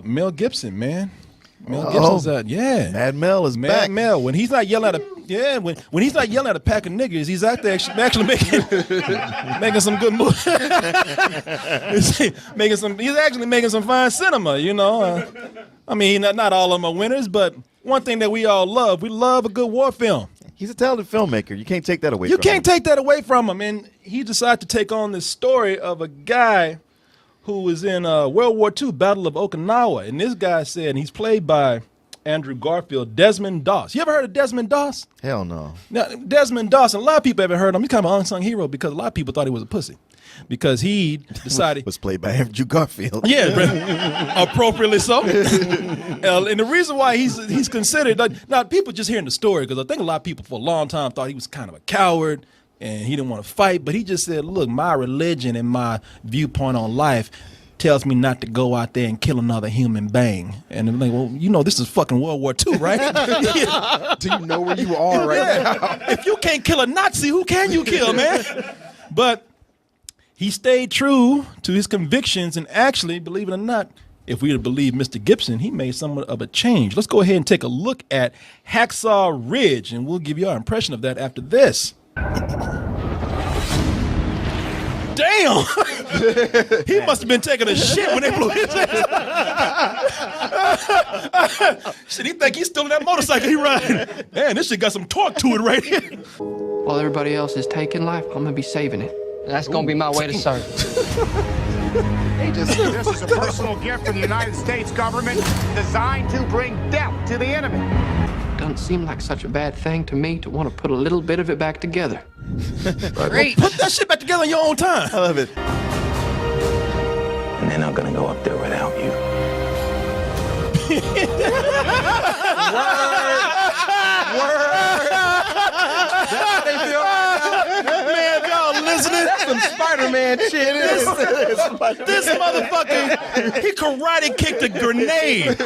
Mel Gibson, man. Mel Gibson's Mad Mel is back. Mad Mel. When he's not yelling at when he's not yelling at a pack of niggas, he's out there actually making some good movies. He's actually making some fine cinema, you know. I mean, not all of them are winners, but one thing that we all love, we love a good war film. He's a talented filmmaker. You can't take that away from him. You can't take that away from him. And he decided to take on this story of a guy who was in World War II, Battle of Okinawa. And this guy said, and he's played by Andrew Garfield, Desmond Doss. You ever heard of Desmond Doss? Hell no. Now, Desmond Doss, and a lot of people haven't heard of him. He's kind of an unsung hero because a lot of people thought he was a pussy. Because he decided... was played by Andrew Garfield. Yeah, appropriately so. And the reason why he's considered... Now, people just hearing the story, because I think a lot of people for a long time thought he was kind of a coward, and he didn't want to fight, but he just said, look, my religion and my viewpoint on life tells me not to go out there and kill another human being. And I'm like, well, you know, this is fucking World War II, right? Yeah. Do you know where you are right now? If you can't kill a Nazi, who can you kill, man? But he stayed true to his convictions, and actually, believe it or not, if we believe Mr. Gibson, he made somewhat of a change. Let's go ahead and take a look at Hacksaw Ridge, and we'll give you our impression of that after this. Damn! He must have been taking a shit when they blew his ass. Shit, he think he's still in that motorcycle he riding. Man, this shit got some torque to it right here. While everybody else is taking life, I'm gonna be saving it. And that's gonna be my way to serve. This is a personal gift from the United States government designed to bring death to the enemy. Doesn't seem like such a bad thing to me to want to put a little bit of it back together. Great. Put that shit back together in your own time. I love it. And they're not gonna go up there without you. Man, y'all listening? That's some Spiderman shit. This motherfucker, he karate kicked a grenade.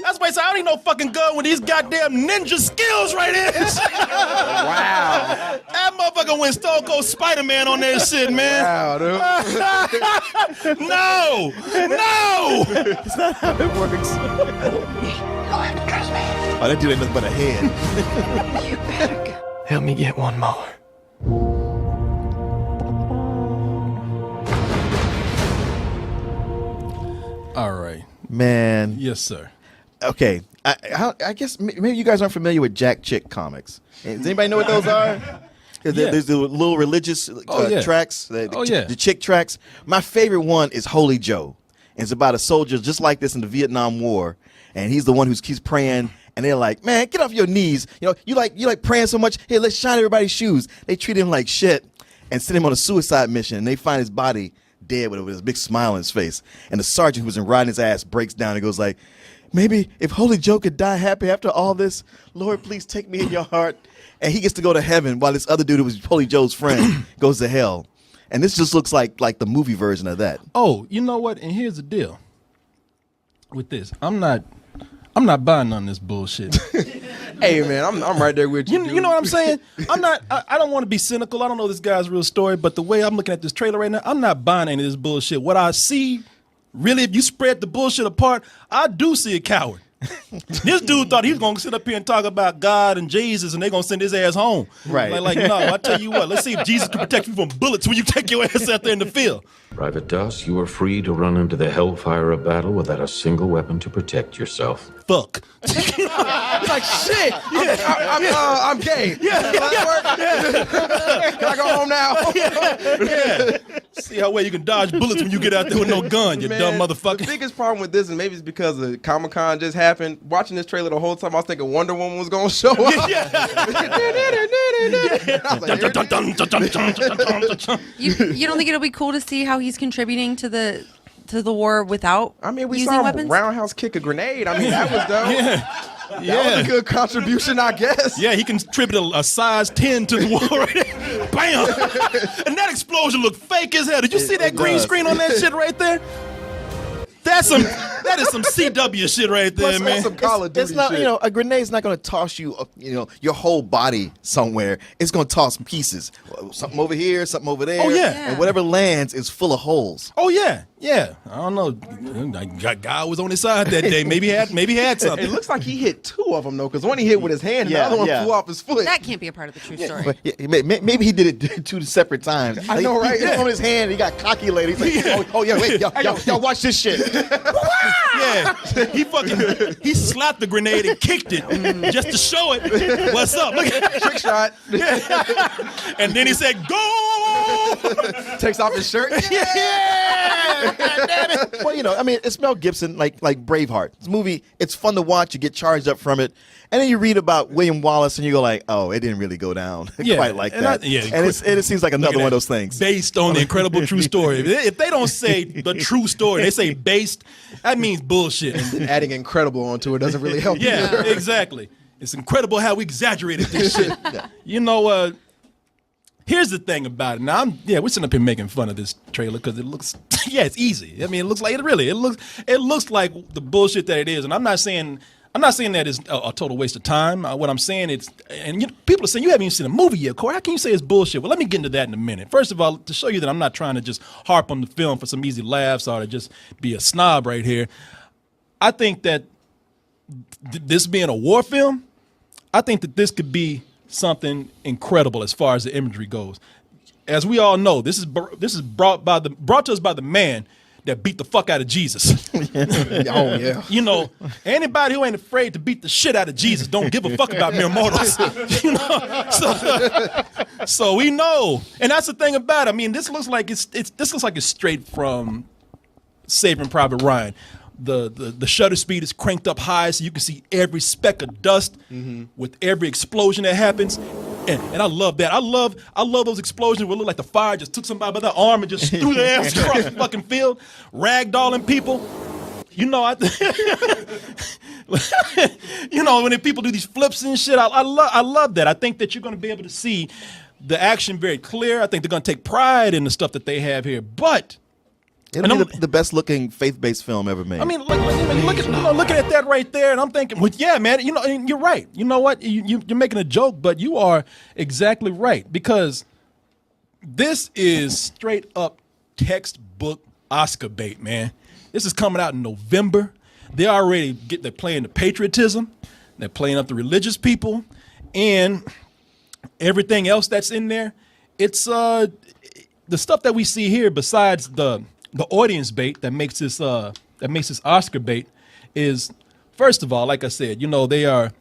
That's why I said I don't need no fucking gun with these goddamn ninja skills right here. Wow. That motherfucker went Stone Cold Spiderman on that shit, man. Wow, dude. No! That's not how it works. You'll have to trust me. Oh, that dude ain't nothing but a head. You better help me get one more. All right. Man. Yes, sir. Okay. I guess maybe you guys aren't familiar with Jack Chick comics. Does anybody know what those are? There's the little religious tracks, the chick tracks. My favorite one is Holy Joe. And it's about a soldier just like this in the Vietnam War. And he's the one who keeps praying. And they're like, man, get off your knees. You know, you like praying so much. Here, let's shine everybody's shoes. They treat him like shit and send him on a suicide mission. And they find his body dead with a big smile on his face. And the sergeant who was riding his ass breaks down and goes like, maybe if Holy Joe could die happy after all this, Lord, please take me in your heart. And he gets to go to heaven while this other dude who was Holy Joe's friend goes to hell. And this just looks like the movie version of that. Oh, you know what? And here's the deal with this. I'm not buying none of this bullshit. Hey, man, I'm right there with you. You know what I'm saying? I don't want to be cynical. I don't know this guy's real story, but the way I'm looking at this trailer right now, I'm not buying any of this bullshit. What I see, really, if you spread the bullshit apart, I do see a coward. This dude thought he was going to sit up here and talk about God and Jesus, and they're going to send his ass home. Right. Like, no, I tell you what, let's see if Jesus can protect you from bullets when you take your ass out there in the field. Private Doss, you are free to run into the hellfire of battle without a single weapon to protect yourself. Fuck. Like, shit, I'm gay. Can I go home now? Yeah. See how well you can dodge bullets when you get out there with no gun, you dumb motherfucker. The biggest problem with this, and maybe it's because the Comic-Con just happened, watching this trailer the whole time, I was thinking Wonder Woman was going to show up. You don't think it'll be cool to see how he's contributing to the war without we using saw weapons? him roundhouse kick a grenade. I mean, that was dope. That was a good contribution, I guess. Yeah, he contributed a size 10 to the war right there. Bam! And that explosion looked fake as hell. Did you see that green screen on that shit right there? That is some CW shit right there, man. That's some Call of Duty It's not, shit. you know, a grenade's not going to toss you, your whole body somewhere. It's going to toss pieces. Something over here, something over there. Oh, yeah. And whatever lands is full of holes. Oh, yeah. Yeah, I don't know. God was on his side that day. Maybe he had something. It looks like he hit 2 of them though, because one he hit with his hand, and the other one flew off his foot. That can't be a part of the true story. But maybe he did it 2 separate times. I know, right? He hit on his hand. He got cocky later. He's like, oh yeah, wait, y'all watch this shit. Yeah, he slapped the grenade and kicked it just to show it. What's up? Look at Trick shot. And then he said, "Go!" Takes off his shirt. Well, you know, I mean, it's Mel Gibson, like Braveheart. This movie, it's fun to watch. You get charged up from it, and then you read about William Wallace, and you go like, "Oh, it didn't really go down quite like that." And it seems like another one of those things based on the incredible true story. If they don't say the true story, they say based. That means bullshit. And adding incredible onto it doesn't really help. Yeah, exactly. It's incredible how we exaggerated this shit. You know, here's the thing about it. Now, we're sitting up here making fun of this trailer because it looks, it's easy. I mean, it looks like it looks like the bullshit that it is. And I'm not saying that it's a total waste of time. What I'm saying people are saying you haven't even seen a movie yet, Corey. How can you say it's bullshit? Well, let me get into that in a minute. First of all, to show you that I'm not trying to just harp on the film for some easy laughs or to just be a snob right here. I think that this being a war film, I think that this could be something incredible as far as the imagery goes. As we all know, this is brought to us by the man that beat the fuck out of Jesus. Oh yeah. You know, anybody who ain't afraid to beat the shit out of Jesus don't give a fuck about mere mortals. You know, so we know, and that's the thing about it. I mean, this looks like it's straight from Saving Private Ryan. The shutter speed is cranked up high so you can see every speck of dust with every explosion that happens. And I love that. I love those explosions where it look like the fire just took somebody by the arm and just threw their ass across the fucking field, ragdolling people. You know, you know, when people do these flips and shit, I love that. I think that you're going to be able to see the action very clear. I think they're going to take pride in the stuff that they have here. But it'll be the best looking faith-based film ever made. I mean, looking at that right there, and I'm thinking, well, yeah, man, you know, you're right. You know what? You're making a joke, but you are exactly right, because this is straight up textbook Oscar bait, man. This is coming out in November. They're playing the patriotism. They're playing up the religious people, and everything else that's in there. It's the stuff that we see here, besides the audience bait that makes this Oscar bait, is, first of all, like I said, you know, they're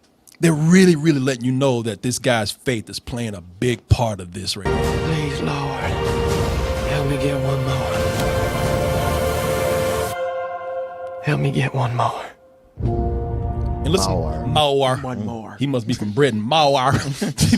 really, really letting you know that this guy's faith is playing a big part of this right now. Please, Lord, help me get one more. Help me get one more. And listen, Mauer. One more. He must be from Britain, Mauer.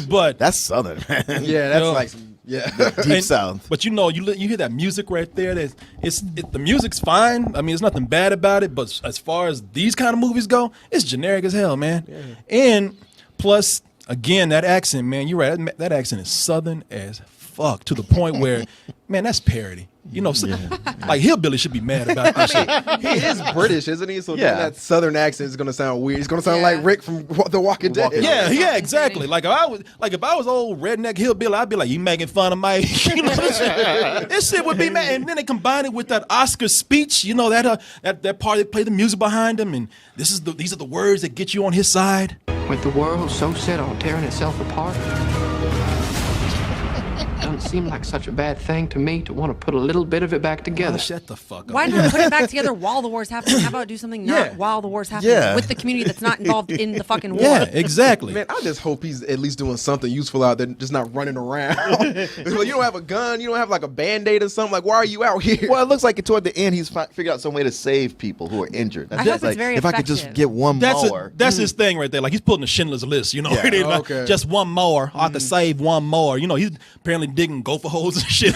But that's Southern, man. Yeah, that's like some deep South. But you know, you hear that music right there. The music's fine. I mean, there's nothing bad about it. But as far as these kind of movies go, it's generic as hell, man. Yeah. And plus, again, that accent, man. You're right. That accent is Southern as fuck, to the point where, man, that's parody. You know, like Hillbilly should be mad about this shit. He is British, isn't he? So that Southern accent is going to sound weird. It's going to sound like Rick from The Walking Dead. Yeah, exactly. Like if I was old redneck hillbilly, I'd be like, you making fun of my, you know, this shit would be mad. And then they combine it with that Oscar speech. You know, that part, they play the music behind them, and these are the words that get you on his side. With the world so set on tearing itself apart, doesn't seem like such a bad thing to me to want to put a little bit of it back together. Oh, shut the fuck up. Why not put it back together while the war's happening? How about do something not while the war's happening with the community that's not involved in the fucking war? Yeah, exactly. Man, I just hope he's at least doing something useful out there, just not running around. You don't have a gun, you don't have like a Band-Aid or something. Like, why are you out here? Well, it looks like toward the end he's figured out some way to save people who are injured. I hope it's very if effective. I could just get one more. That's his thing right there. Like, he's pulling the Schindler's List, you know. Okay. Just one more. I can save one more. You know, he's apparently digging gopher holes and shit,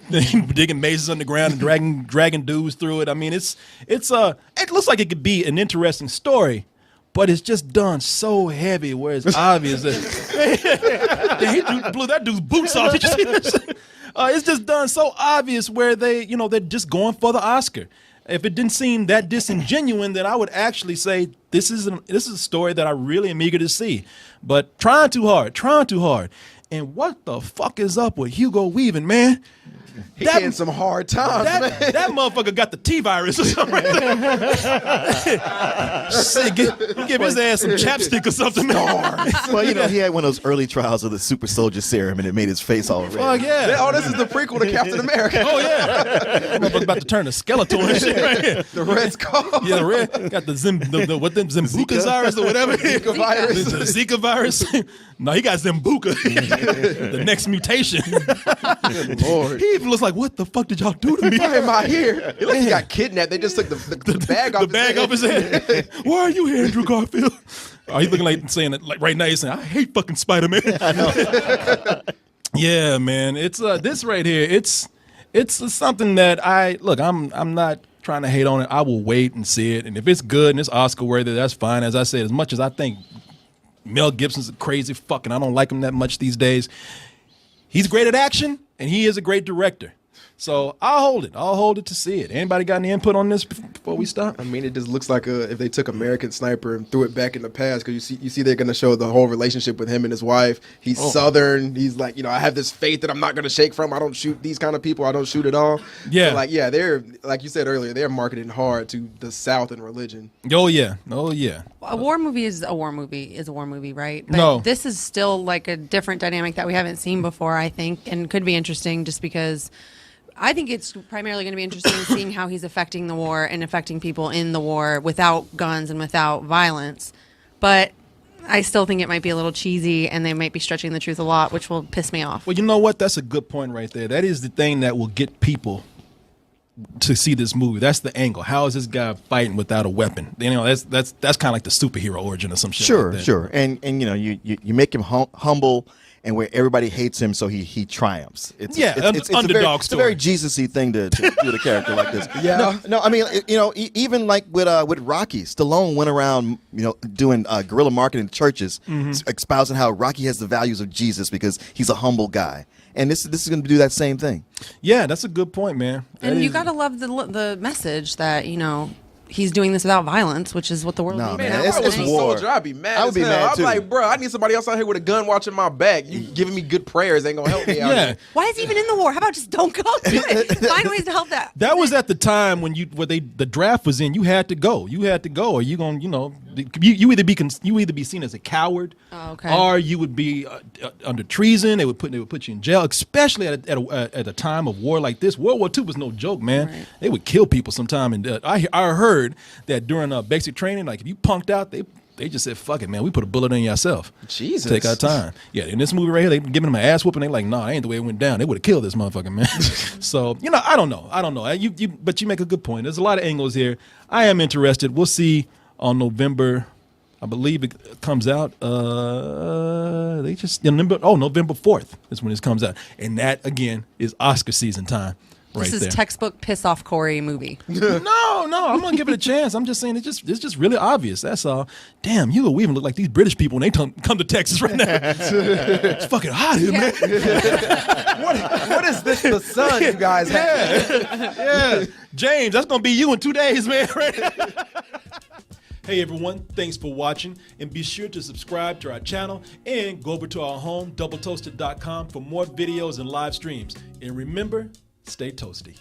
digging mazes underground and dragging dudes through it. I mean, it looks like it could be an interesting story, but it's just done so heavy where it's obvious that he blew that dude's boots off. Did you see this? It's just done so obvious where they're just going for the Oscar. If it didn't seem that disingenuous, then I would actually say this is a story that I really am eager to see. But trying too hard. And what the fuck is up with Hugo Weaving, man? He getting some hard times, man. That motherfucker got the T virus or something right there. Shit, give his ass some chapstick or something. Well, you know, he had one of those early trials of the super soldier serum, and it made his face all red. Fuck yeah. Oh, this is the prequel to Captain America. Oh, yeah. Motherfucker about to turn to skeletal and shit right here. The Red Skull. Yeah, the red. Got the Zimbuka virus or whatever. Zika virus. The Zika virus. No, he got Zimbuka. The next mutation. Good Lord. He even looks like, what the fuck did y'all do to me? Why am I here? He like he got kidnapped. They just took the bag off his head. Why are you here, Andrew Garfield? Oh, he's looking like saying it like right now. He's saying, I hate fucking Spider-Man. I know. Yeah, man. It's this right here. It's something that I'm not trying to hate on it. I will wait and see it, and if it's good and it's Oscar worthy, that's fine. As I said, as much as I think Mel Gibson's a crazy fucking, I don't like him that much these days. He's great at action, and he is a great director. So I'll hold it. I'll hold it to see it. Anybody got any input on this before we start? I mean, it just looks like if they took American Sniper and threw it back in the past, because you see they're going to show the whole relationship with him and his wife. He's Southern. He's like, you know, I have this faith that I'm not going to shake from. I don't shoot these kind of people. I don't shoot at all. Yeah. So like, yeah, they're, like you said earlier, they're marketing hard to the South and religion. Oh, yeah. Oh, yeah. A war movie is a war movie, right? But No. this is still like a different dynamic that we haven't seen before, I think, and could be interesting just because I think it's primarily going to be interesting seeing how he's affecting the war and affecting people in the war without guns and without violence. But I still think it might be a little cheesy and they might be stretching the truth a lot, which will piss me off. Well, you know what? That's a good point right there. That is the thing that will get people to see this movie. That's the angle. How is this guy fighting without a weapon? You know, that's kind of like the superhero origin or some shit. Sure, like that. sure. And you know, you make him humble, and where everybody hates him, so he triumphs. It's underdog It's a very Jesus-y thing to do with a character like this. Yeah. No, I mean, you know, even like with Rocky, Stallone went around, you know, doing guerrilla marketing in churches, espousing how Rocky has the values of Jesus because he's a humble guy. And this is going to do that same thing. Yeah, that's a good point, man. And you got to love the message that, you know, he's doing this without violence, which is what the world needs. Man, now. it's If I was a war. soldier, I'd be mad. I would as be hell. mad, I'm too. like, bro, I need somebody else out here with a gun watching my back. You giving me good prayers ain't gonna help me out. Yeah. Here. Why is he even in the war? How about just don't go do it? Find ways to help that. That was at the time when the draft was in. You had to go. You had to go, or you gonna, you know, you either be seen as a coward, or you would be under treason. They would put you in jail, especially at a time of war like this. World War II was no joke, man. Right. They would kill people sometime. And I heard that during basic training, like if you punked out, they just said, "Fuck it, man. We put a bullet in yourself. Jesus, take our time." Yeah, in this movie right here, they giving him an ass whooping. They like, "Nah, that ain't the way it went down. They would have killed this motherfucker, man." So you know, I don't know. But you make a good point. There's a lot of angles here. I am interested. We'll see on November. I believe it comes out. November 4th is when this comes out, and that again is Oscar season time. This is there. textbook piss off Corey movie. No, I'm gonna give it a chance. I'm just saying it's just really obvious. That's all. Damn, Hugo Weaving look like these British people when they come to Texas right now. It's fucking hot here, man. what is this? The sun you guys have? Yeah, James, that's gonna be you in 2 days, man. Hey everyone, thanks for watching, and be sure to subscribe to our channel and go over to our home, doubletoasted.com, for more videos and live streams. And remember, stay toasty.